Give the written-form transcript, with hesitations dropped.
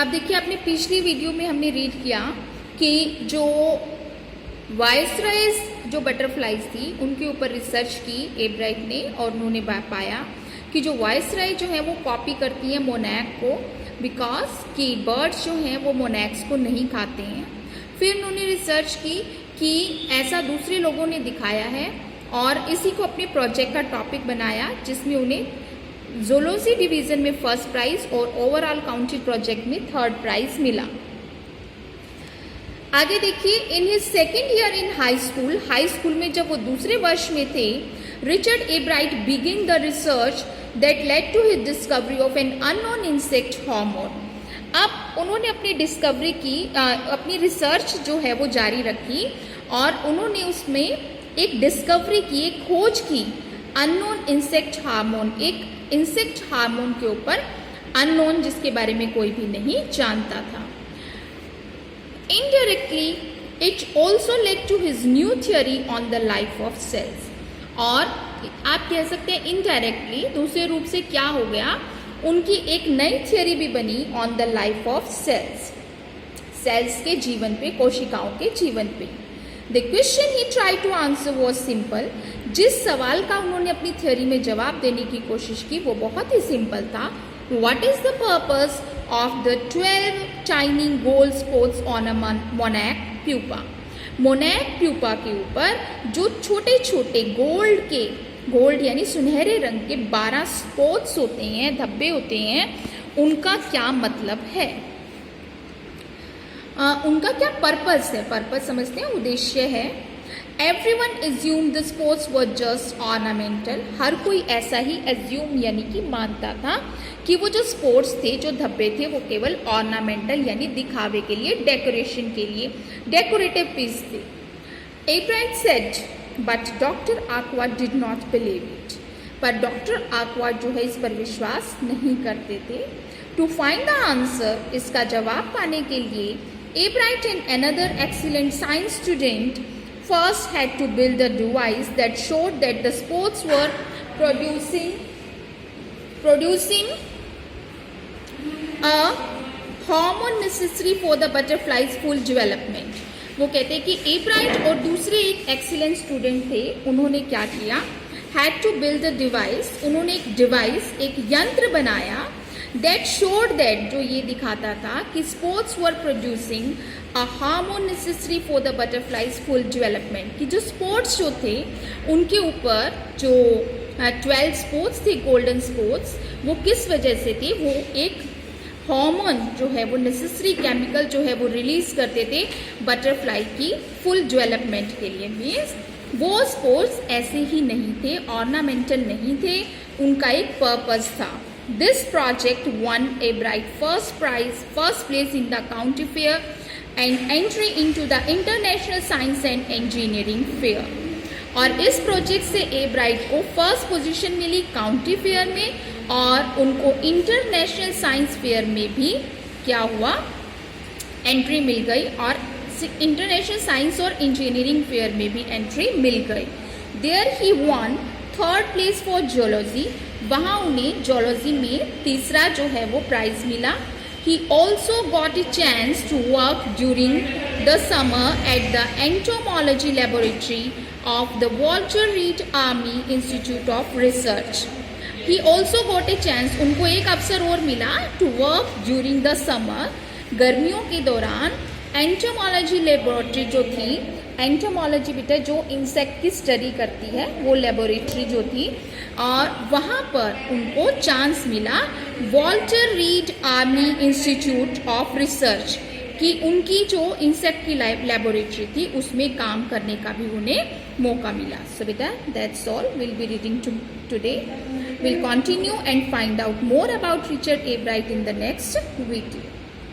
अब देखिए, आपने पिछली वीडियो में हमने रीड किया कि जो वायसरायज जो बटरफ्लाइज थी उनके ऊपर रिसर्च की एब्राइट ने, और उन्होंने पाया कि जो वायसराय जो है वो कॉपी करती है मोनैक को, बिकॉज कि बर्ड्स जो हैं वो मोनैक्स को नहीं खाते हैं। फिर उन्होंने रिसर्च की कि ऐसा दूसरे लोगों ने दिखाया है, और इसी को अपने प्रोजेक्ट का टॉपिक बनाया, जिसमें उन्हें ज़ूलॉजी डिवीज़न में फर्स्ट प्राइज़ और ओवरऑल काउंटी प्रोजेक्ट में थर्ड प्राइज़ मिला। आगे देखिए, in his second year in high school में जब वो दूसरे वर्ष में थे, Richard Ebright begin the research that led to his discovery of an unknown insect hormone. अब उन्होंने अपनी डिस्कवरी की, अपनी रिसर्च जो है वो जारी रखी, और उन्होंने उसमें एक डिस्कवरी की, एक खोज की अननोन इंसेक्ट हार्मोन, एक इंसेक्ट हार्मोन के ऊपर, अननोन जिसके बारे में कोई भी नहीं जानता था। Indirectly, it also led to his new theory on the life of cells. और आप कह सकते हैं इनडायरेक्टली, दूसरे रूप से क्या हो गया, उनकी एक नई थियोरी भी बनी on the life of cells, cells के जीवन पे, कोशिकाओं के जीवन पे। The question he try to answer was simple. जिस सवाल का उन्होंने अपनी थियोरी में जवाब देने की कोशिश की वो बहुत ही सिंपल था। What is the purpose of the 12 tiny gold spots on a monarch pupa? मोनैक प्यूपा के ऊपर जो छोटे छोटे गोल्ड यानी सुनहरे रंग के 12 स्पॉट्स होते हैं, धब्बे होते हैं, उनका क्या मतलब है, उनका क्या पर्पस है? पर्पस समझते हैं, उद्देश्य है। Everyone assumed the spots were just ornamental. हर कोई ऐसा ही assume यानी कि मानता था कि वो जो स्पोर्ट्स थे, जो धब्बे थे, वो केवल ऑर्नामेंटल यानी दिखावे के लिए, डेकोरेशन के लिए, डेकोरेटिव पीस थे। Ebright said, but doctor Urquhart did not believe it. पर डॉक्टर आर्कवार्ड जो है इस पर विश्वास नहीं करते थे। टू फाइंड द आंसर, इसका जवाब पाने के लिए एब्राइट and another excellent science student first had to build a device that showed that the spots were producing a hormone necessary for the butterfly's full development. वो कहते हैं कि एब्राइट और दूसरे एक एक्सीलेंट स्टूडेंट थे, उन्होंने क्या किया, had to build a device, उन्होंने एक डिवाइस, एक यंत्र बनाया, that showed that, जो ये दिखाता था कि spots were producing a hormone necessary for the butterfly's full development, कि जो स्पोर्ट्स जो थे उनके ऊपर जो 12 स्पोर्ट्स थे, गोल्डन स्पोर्ट्स, वो किस वजह से थे, वो एक हार्मोन जो है वो नेसेसरी केमिकल जो है वो रिलीज करते थे बटरफ्लाई की फुल डेवलपमेंट के लिए। मीन्स वो स्पोर्ट्स ऐसे ही नहीं थे, ऑर्नामेंटल नहीं थे, उनका एक पर्पस था। This project won Ebright first place in the county fair and entry into the International Science and Engineering Fair. और इस प्रोजेक्ट से एब्राइट को फर्स्ट पोजीशन मिली काउंटी फेयर में, और उनको इंटरनेशनल साइंस फेयर में भी क्या हुआ, एंट्री मिल गई, और इंटरनेशनल साइंस और इंजीनियरिंग फेयर में भी एंट्री मिल गई। There he won third place for geology, वहाँ उन्हें जियोलॉजी में तीसरा जो है वो प्राइज मिला। He also got a chance to work during the summer at the entomology laboratory of the Walter Reed Army Institute of Research. He also got a chance, उनको एक अवसर और मिला, to work during the summer, गर्मियों के दौरान entomology laboratory जो थी, एंटोमोलॉजी बेटा जो इंसेक्ट की स्टडी करती है वो लेबोरेटरी जो थी, और वहाँ पर उनको चांस मिला Walter read army institute of research कि उनकी जो इंसेक्ट की लेबोरेटरी थी उसमें काम करने का भी उन्हें मौका मिला। सो बेटा that's all, will be reading today, will continue and find out more about Richard एब्राइट in the next video.